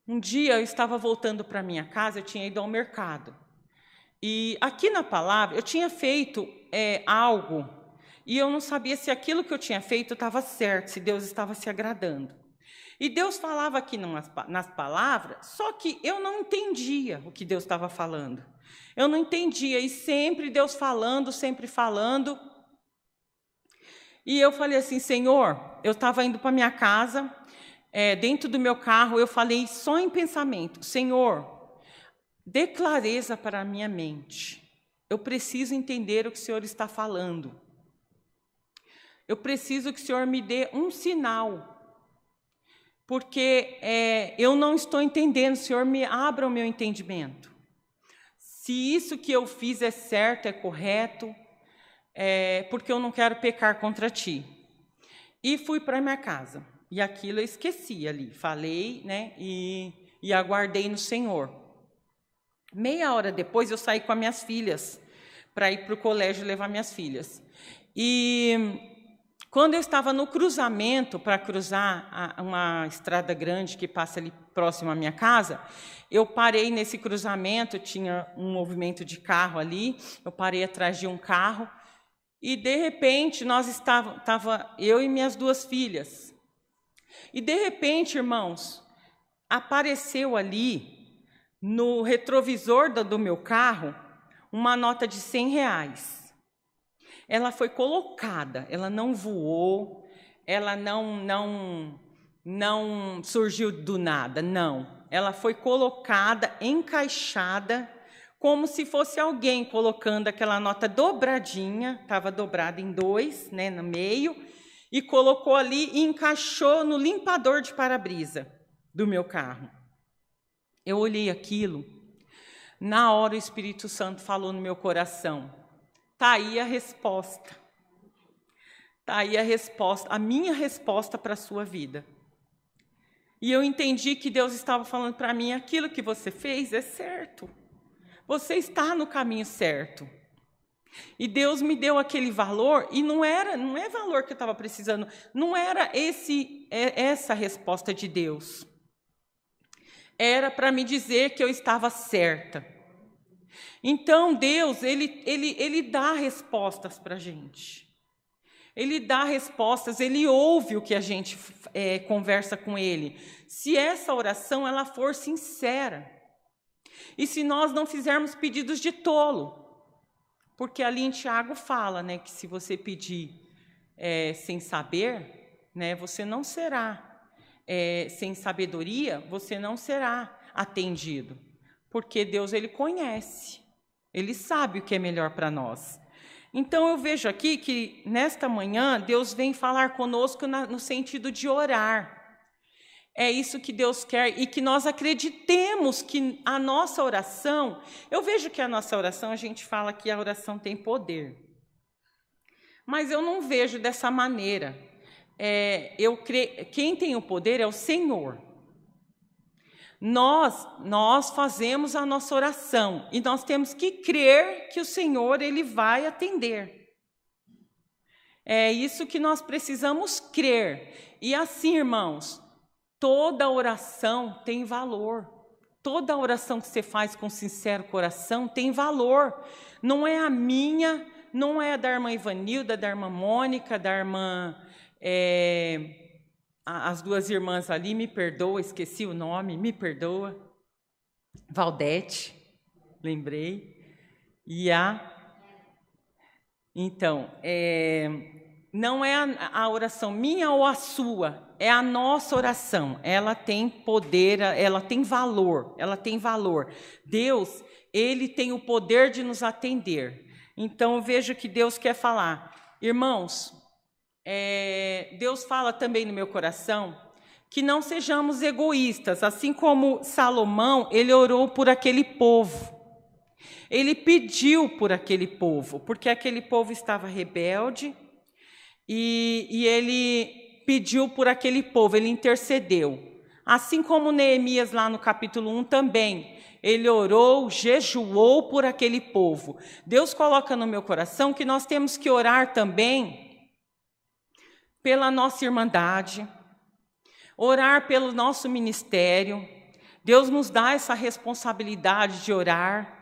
Um dia eu estava voltando para minha casa, eu tinha ido ao mercado. E aqui na palavra, eu tinha feito algo, e eu não sabia se aquilo que eu tinha feito estava certo, se Deus estava se agradando. E Deus falava aqui nas palavras, só que eu não entendia o que Deus estava falando. Eu não entendia, e sempre Deus falando, sempre falando. E eu falei assim, Senhor, eu estava indo para minha casa, dentro do meu carro, eu falei só em pensamento, Senhor, dê clareza para a minha mente. Eu preciso entender o que o Senhor está falando. Eu preciso que o Senhor me dê um sinal, porque eu não estou entendendo. O Senhor me abra o meu entendimento. Se isso que eu fiz é certo, é correto, porque eu não quero pecar contra Ti. E fui para minha casa. E aquilo eu esqueci ali, falei, né, e aguardei no Senhor. Meia hora depois eu saí com as minhas filhas, para ir para o colégio levar minhas filhas. E quando eu estava no cruzamento, para cruzar uma estrada grande que passa ali próximo à minha casa, eu parei nesse cruzamento, tinha um movimento de carro ali, eu parei atrás de um carro, e de repente nós estava eu e minhas 2 filhas. E, de repente, irmãos, apareceu ali, no retrovisor do meu carro, uma nota de R$100. Ela foi colocada, ela não voou, ela não surgiu do nada, não. Ela foi colocada, encaixada, como se fosse alguém colocando aquela nota dobradinha, estava dobrada em 2, né, no meio, e colocou ali e encaixou no limpador de para-brisa do meu carro. Eu olhei aquilo, na hora o Espírito Santo falou no meu coração, está aí a resposta. Está aí a resposta, a minha resposta para a sua vida. E eu entendi que Deus estava falando para mim, aquilo que você fez é certo. Você está no caminho certo. E Deus me deu aquele valor, e não é valor que eu estava precisando, não era essa resposta de Deus. Era para me dizer que eu estava certa. Então Deus, ele dá respostas para a gente. Ele dá respostas, ele ouve o que a gente conversa com ele. Se essa oração ela for sincera. E se nós não fizermos pedidos de tolo. Porque ali em Tiago fala, né, que se você pedir sem saber, né, você não será. Sem sabedoria, você não será atendido. Porque Deus, Ele conhece. Ele sabe o que é melhor para nós. Então, eu vejo aqui que, nesta manhã, Deus vem falar conosco no sentido de orar. É isso que Deus quer e que nós acreditemos que a nossa oração... Eu vejo que a nossa oração, a gente fala que a oração tem poder. Mas eu não vejo dessa maneira. Quem tem o poder é o Senhor. Nós fazemos a nossa oração e nós temos que crer que o Senhor, Ele vai atender. É isso que nós precisamos crer. E assim, irmãos, toda oração tem valor. Toda oração que você faz com sincero coração tem valor. Não é a minha, não é a da irmã Ivanilda, da irmã Mônica, da irmã... as duas irmãs ali, me perdoa, esqueci o nome, me perdoa. Valdete, lembrei. Então, não é a oração minha ou a sua, é a nossa oração. Ela tem poder, ela tem valor, Deus, Ele tem o poder de nos atender. Então, eu vejo que Deus quer falar. Irmãos, Deus fala também no meu coração que não sejamos egoístas, assim como Salomão, ele orou por aquele povo. Ele pediu por aquele povo, porque aquele povo estava rebelde e ele pediu por aquele povo, ele intercedeu. Assim como Neemias lá no capítulo 1 também, ele orou, jejuou por aquele povo. Deus coloca no meu coração que nós temos que orar também pela nossa irmandade, orar pelo nosso ministério. Deus nos dá essa responsabilidade de orar,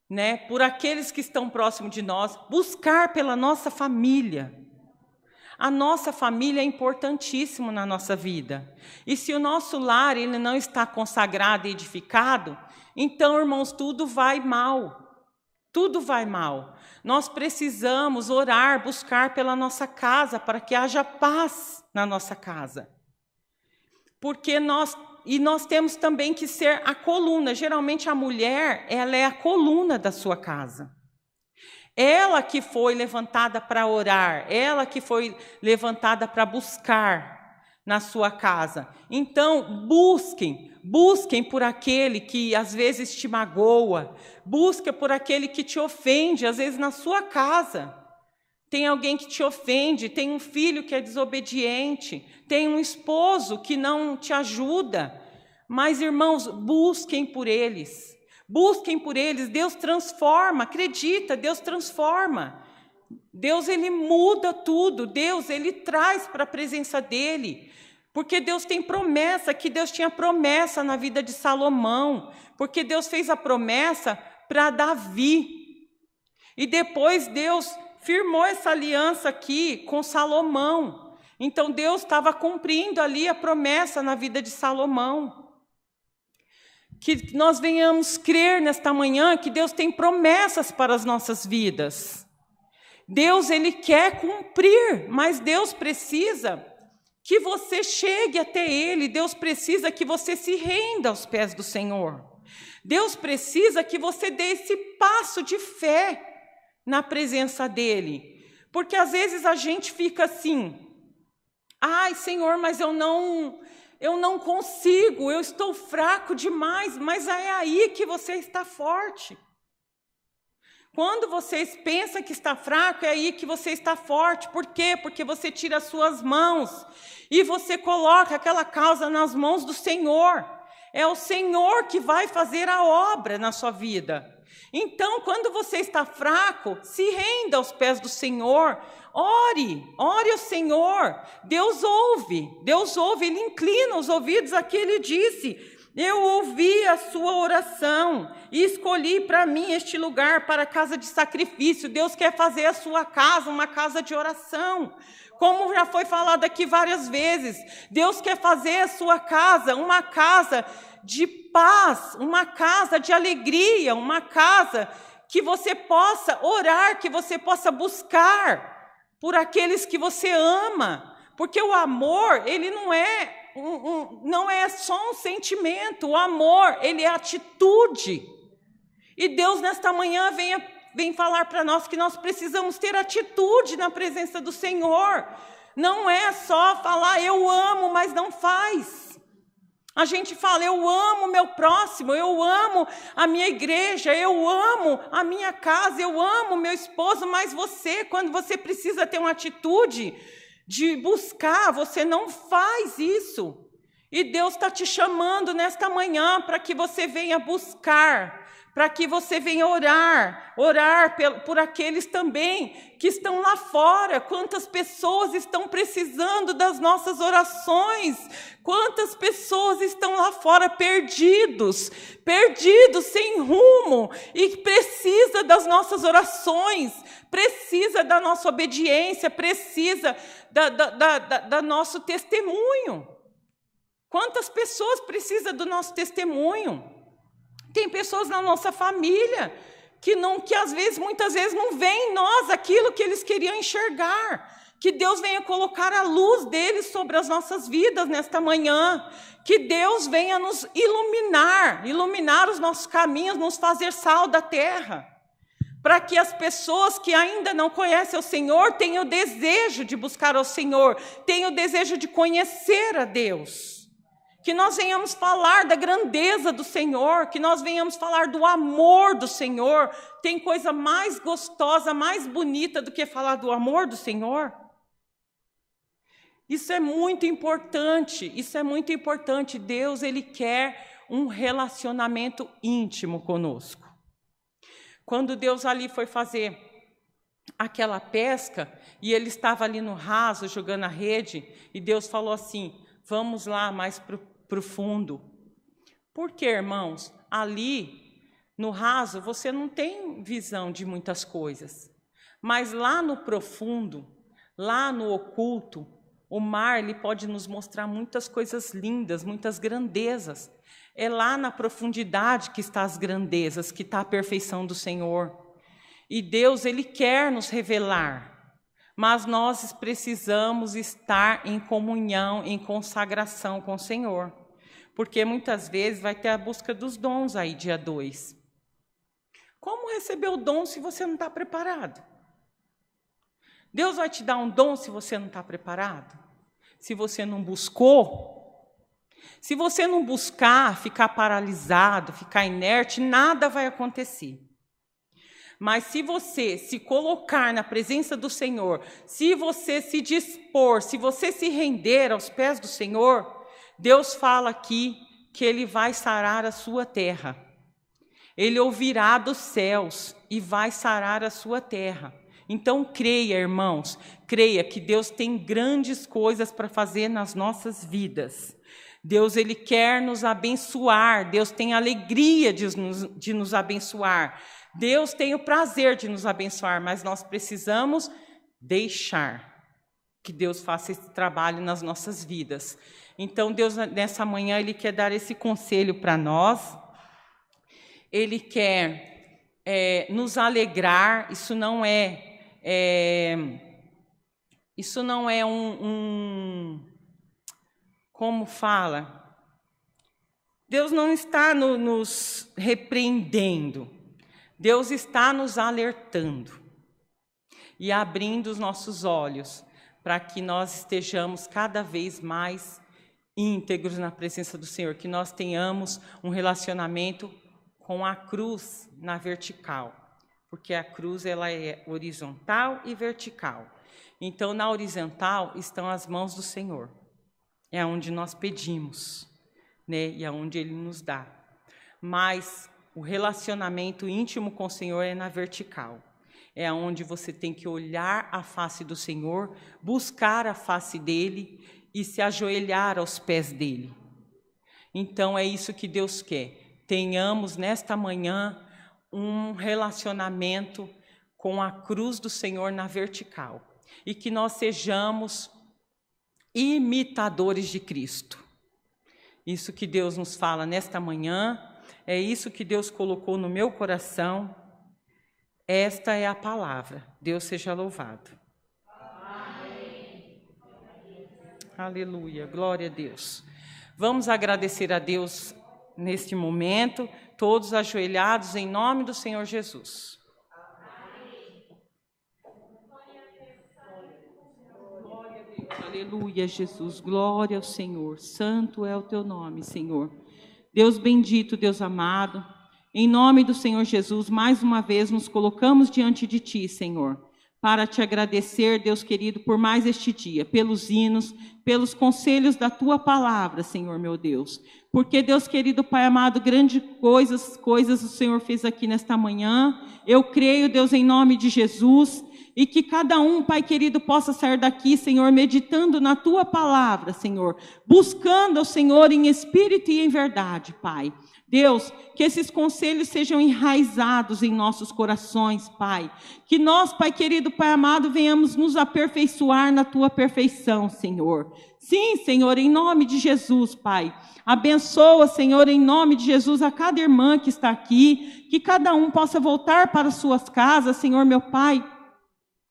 né, por aqueles que estão próximos de nós, buscar pela nossa família. A nossa família é importantíssima na nossa vida. E se o nosso lar ele não está consagrado e edificado, então, irmãos, tudo vai mal. Tudo vai mal. Nós precisamos orar, buscar pela nossa casa, para que haja paz na nossa casa. Porque nós temos também que ser a coluna. Geralmente a mulher, ela é a coluna da sua casa. Ela que foi levantada para orar, ela que foi levantada para buscar na sua casa. Então, busquem por aquele que às vezes te magoa, busca por aquele que te ofende, às vezes na sua casa. Tem alguém que te ofende, tem um filho que é desobediente, tem um esposo que não te ajuda. Mas, irmãos, busquem por eles. Busquem por eles. Deus transforma, acredita, Deus transforma. Deus, Ele muda tudo. Deus, Ele traz para a presença dEle. Porque Deus tem promessa, que Deus tinha promessa na vida de Salomão. Porque Deus fez a promessa para Davi. E depois Deus firmou essa aliança aqui com Salomão. Então Deus estava cumprindo ali a promessa na vida de Salomão. Que nós venhamos crer nesta manhã que Deus tem promessas para as nossas vidas. Deus, Ele quer cumprir, mas Deus precisa que você chegue até Ele. Deus precisa que você se renda aos pés do Senhor. Deus precisa que você dê esse passo de fé na presença dEle. Porque às vezes a gente fica assim, ai Senhor, mas eu não consigo, eu estou fraco demais, mas é aí que você está forte. Quando vocês pensam que está fraco, é aí que você está forte. Por quê? Porque você tira as suas mãos e você coloca aquela causa nas mãos do Senhor. É o Senhor que vai fazer a obra na sua vida. Então, quando você está fraco, se renda aos pés do Senhor. Ore ao Senhor. Deus ouve, Ele inclina os ouvidos aqui. Ele disse: eu ouvi a sua oração e escolhi para mim este lugar para a casa de sacrifício. Deus quer fazer a sua casa uma casa de oração. Como já foi falado aqui várias vezes, Deus quer fazer a sua casa uma casa de paz, uma casa de alegria, uma casa que você possa orar, que você possa buscar por aqueles que você ama, porque o amor, ele não é só um sentimento, o amor, ele é atitude. E Deus nesta manhã vem falar para nós que nós precisamos ter atitude na presença do Senhor. Não é só falar eu amo, mas não faz. A gente fala, eu amo o meu próximo, eu amo a minha igreja, eu amo a minha casa, eu amo o meu esposo, mas você, quando você precisa ter uma atitude de buscar, você não faz isso. E Deus está te chamando nesta manhã para que você venha buscar, para que você venha orar por aqueles também que estão lá fora. Quantas pessoas estão precisando das nossas orações? Quantas pessoas estão lá fora perdidos, sem rumo, e precisa das nossas orações, precisa da nossa obediência, precisa da nosso testemunho. Quantas pessoas precisam do nosso testemunho? Tem pessoas na nossa família que muitas vezes não veem em nós aquilo que eles queriam enxergar. Que Deus venha colocar a luz deles sobre as nossas vidas nesta manhã. Que Deus venha nos iluminar os nossos caminhos, nos fazer sal da terra. Para que as pessoas que ainda não conhecem o Senhor tenham o desejo de buscar ao Senhor, tenham o desejo de conhecer a Deus. Que nós venhamos falar da grandeza do Senhor, que nós venhamos falar do amor do Senhor. Tem coisa mais gostosa, mais bonita do que falar do amor do Senhor? Isso é muito importante, Deus, Ele quer um relacionamento íntimo conosco. Quando Deus ali foi fazer aquela pesca, e Ele estava ali no raso, jogando a rede, e Deus falou assim, vamos lá mais profundo. Por quê, irmãos? Ali, no raso, você não tem visão de muitas coisas. Mas lá no profundo, lá no oculto, o mar ele pode nos mostrar muitas coisas lindas, muitas grandezas. É lá na profundidade que estão as grandezas, que está a perfeição do Senhor. E Deus, Ele quer nos revelar, mas nós precisamos estar em comunhão, em consagração com o Senhor. Porque muitas vezes vai ter a busca dos dons aí, dia 2. Como receber o dom se você não está preparado? Deus vai te dar um dom se você não está preparado? Se você não buscou? Se você não buscar, ficar paralisado, ficar inerte, nada vai acontecer. Mas se você se colocar na presença do Senhor, se você se dispor, se você se render aos pés do Senhor, Deus fala aqui que Ele vai sarar a sua terra. Ele ouvirá dos céus e vai sarar a sua terra. Então creia, irmãos, creia que Deus tem grandes coisas para fazer nas nossas vidas. Deus, Ele quer nos abençoar, Deus tem alegria de nos abençoar. Deus tem o prazer de nos abençoar, mas nós precisamos deixar que Deus faça esse trabalho nas nossas vidas. Então, Deus, nessa manhã, Ele quer dar esse conselho para nós. Ele quer nos alegrar. Isso não é como fala? Deus não está nos repreendendo. Deus está nos alertando e abrindo os nossos olhos para que nós estejamos cada vez mais íntegros na presença do Senhor, que nós tenhamos um relacionamento com a cruz na vertical, porque a cruz ela é horizontal e vertical. Então, na horizontal estão as mãos do Senhor, é onde nós pedimos, né? E é onde Ele nos dá. Mas o relacionamento íntimo com o Senhor é na vertical. É onde você tem que olhar a face do Senhor, buscar a face dEle e se ajoelhar aos pés dEle. Então, é isso que Deus quer. Tenhamos nesta manhã um relacionamento com a cruz do Senhor na vertical. E que nós sejamos imitadores de Cristo. Isso que Deus nos fala nesta manhã, é isso que Deus colocou no meu coração. Esta é a palavra. Deus seja louvado. Aleluia, glória a Deus. Vamos agradecer a Deus neste momento, todos ajoelhados em nome do Senhor Jesus. Aleluia, Jesus, glória ao Senhor, santo é o teu nome, Senhor. Deus bendito, Deus amado, em nome do Senhor Jesus, mais uma vez nos colocamos diante de ti, Senhor, para te agradecer, Deus querido, por mais este dia, pelos hinos, pelos conselhos da tua palavra, Senhor meu Deus. Porque, Deus querido, Pai amado, grandes coisas o Senhor fez aqui nesta manhã. Eu creio, Deus, em nome de Jesus, e que cada um, Pai querido, possa sair daqui, Senhor, meditando na tua palavra, Senhor, buscando ao Senhor em espírito e em verdade, Pai. Deus, que esses conselhos sejam enraizados em nossos corações, Pai. Que nós, Pai querido, Pai amado, venhamos nos aperfeiçoar na tua perfeição, Senhor. Sim, Senhor, em nome de Jesus, Pai. Abençoa, Senhor, em nome de Jesus, a cada irmã que está aqui. Que cada um possa voltar para suas casas, Senhor, meu Pai,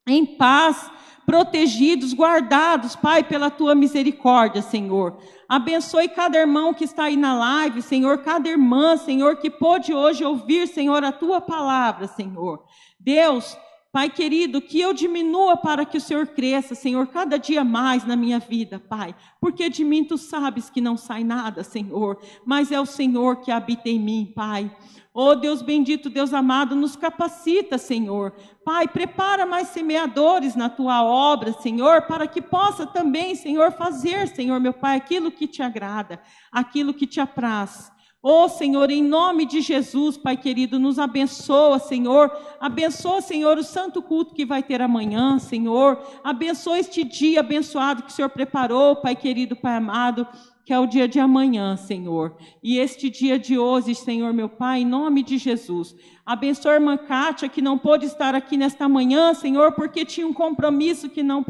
em paz, protegidos, guardados, Pai, pela tua misericórdia, Senhor. Abençoe cada irmão que está aí na live, Senhor, cada irmã, Senhor, que pôde hoje ouvir, Senhor, a tua palavra, Senhor. Deus, Pai querido, que eu diminua para que o Senhor cresça, Senhor, cada dia mais na minha vida, Pai. Porque de mim tu sabes que não sai nada, Senhor, mas é o Senhor que habita em mim, Pai. Oh, Deus bendito, Deus amado, nos capacita, Senhor. Pai, prepara mais semeadores na tua obra, Senhor, para que possa também, Senhor, fazer, Senhor, meu Pai, aquilo que te agrada, aquilo que te apraz. Oh, Senhor, em nome de Jesus, Pai querido, nos abençoa, Senhor. Abençoa, Senhor, o santo culto que vai ter amanhã, Senhor. Abençoa este dia abençoado que o Senhor preparou, Pai querido, Pai amado, que é o dia de amanhã, Senhor. E este dia de hoje, Senhor, meu Pai, em nome de Jesus. Abençoa a irmã Kátia, que não pôde estar aqui nesta manhã, Senhor, porque tinha um compromisso que não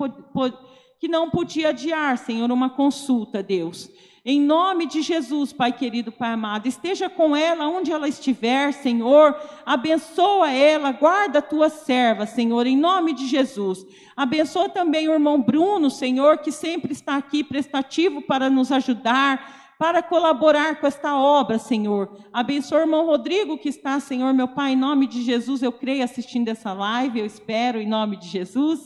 podia adiar, Senhor, uma consulta, Deus. Em nome de Jesus, Pai querido, Pai amado, esteja com ela onde ela estiver, Senhor, abençoa ela, guarda a tua serva, Senhor, em nome de Jesus. Abençoa também o irmão Bruno, Senhor, que sempre está aqui prestativo para nos ajudar, para colaborar com esta obra, Senhor. Abençoa o irmão Rodrigo que está, Senhor, meu Pai, em nome de Jesus, eu creio assistindo essa live, eu espero em nome de Jesus.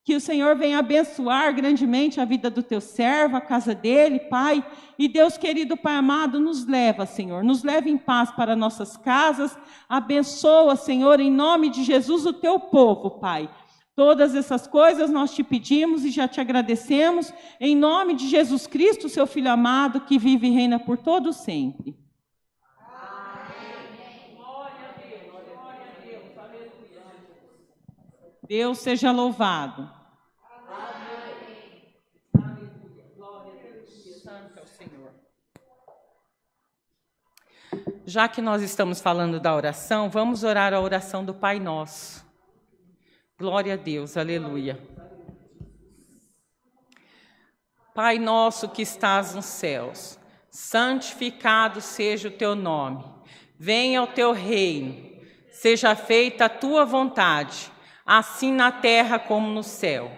Que o Senhor venha abençoar grandemente a vida do teu servo, a casa dele, Pai. E Deus querido, Pai amado, nos leva, Senhor. Nos leva em paz para nossas casas. Abençoa, Senhor, em nome de Jesus, o teu povo, Pai. Todas essas coisas nós te pedimos e já te agradecemos. Em nome de Jesus Cristo, seu Filho amado, que vive e reina por todo sempre. Amém. Glória a Deus, glória a Deus. Aleluia. Deus seja louvado. Já que nós estamos falando da oração, vamos orar a oração do Pai Nosso. Glória a Deus, aleluia. Pai nosso que estás nos céus, santificado seja o teu nome. Venha o teu reino, seja feita a tua vontade, assim na terra como no céu.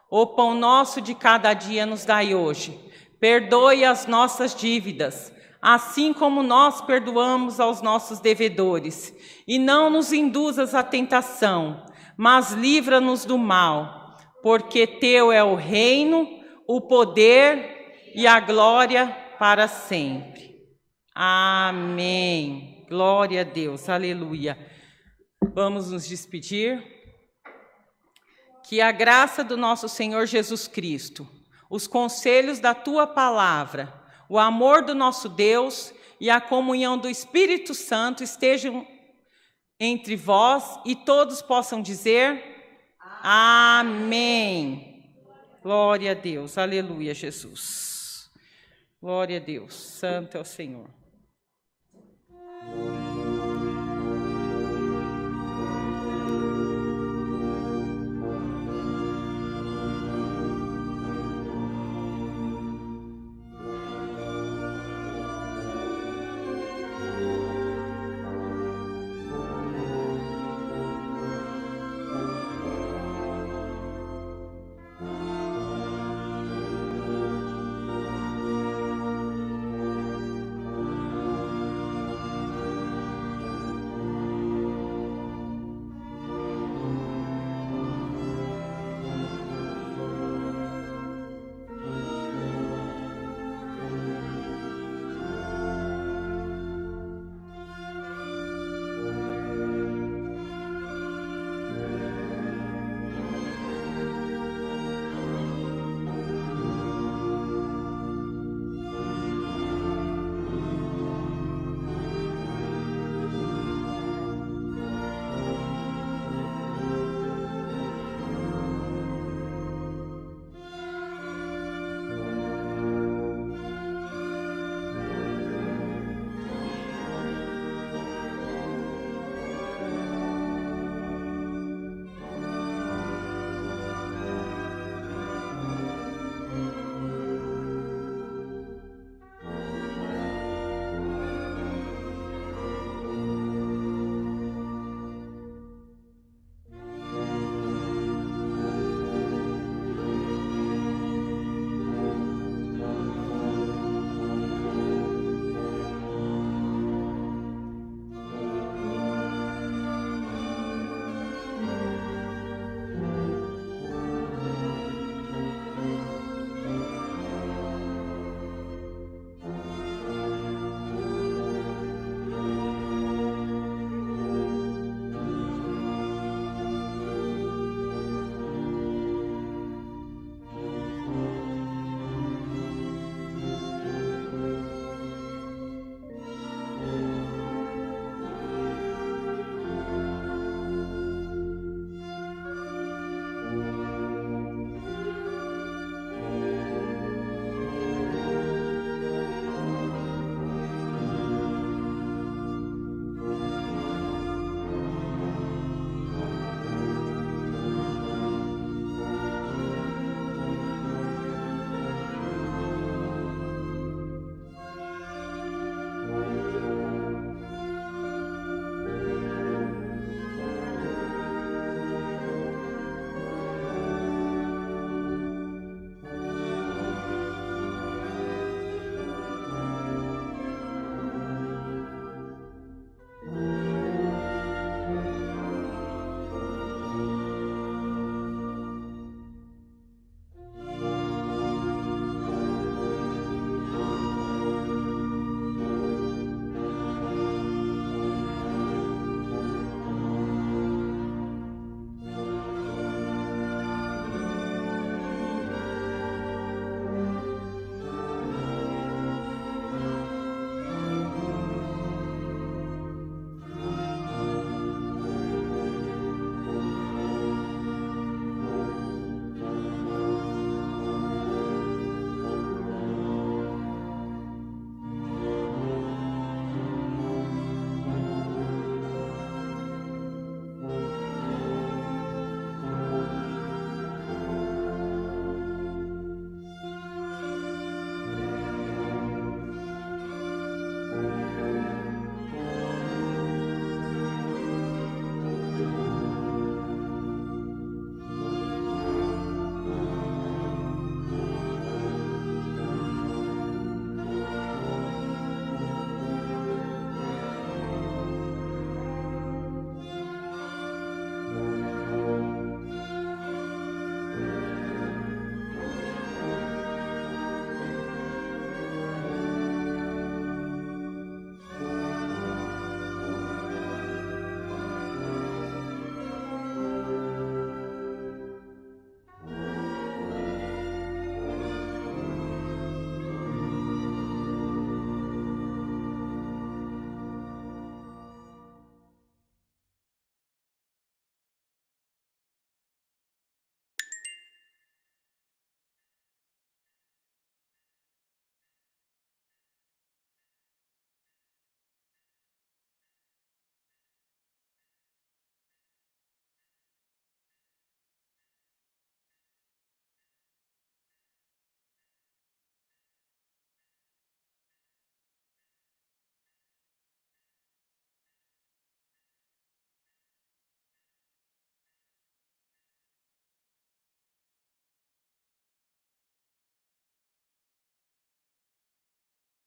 O pão nosso de cada dia nos dai hoje. Perdoe as nossas dívidas, assim como nós perdoamos aos nossos devedores. E não nos induzas à tentação, mas livra-nos do mal, porque teu é o reino, o poder e a glória para sempre. Amém. Glória a Deus, aleluia. Vamos nos despedir. Que a graça do nosso Senhor Jesus Cristo, os conselhos da tua palavra, o amor do nosso Deus e a comunhão do Espírito Santo estejam entre vós e todos possam dizer amém. Glória a Deus, aleluia, Jesus. Glória a Deus, santo é o Senhor.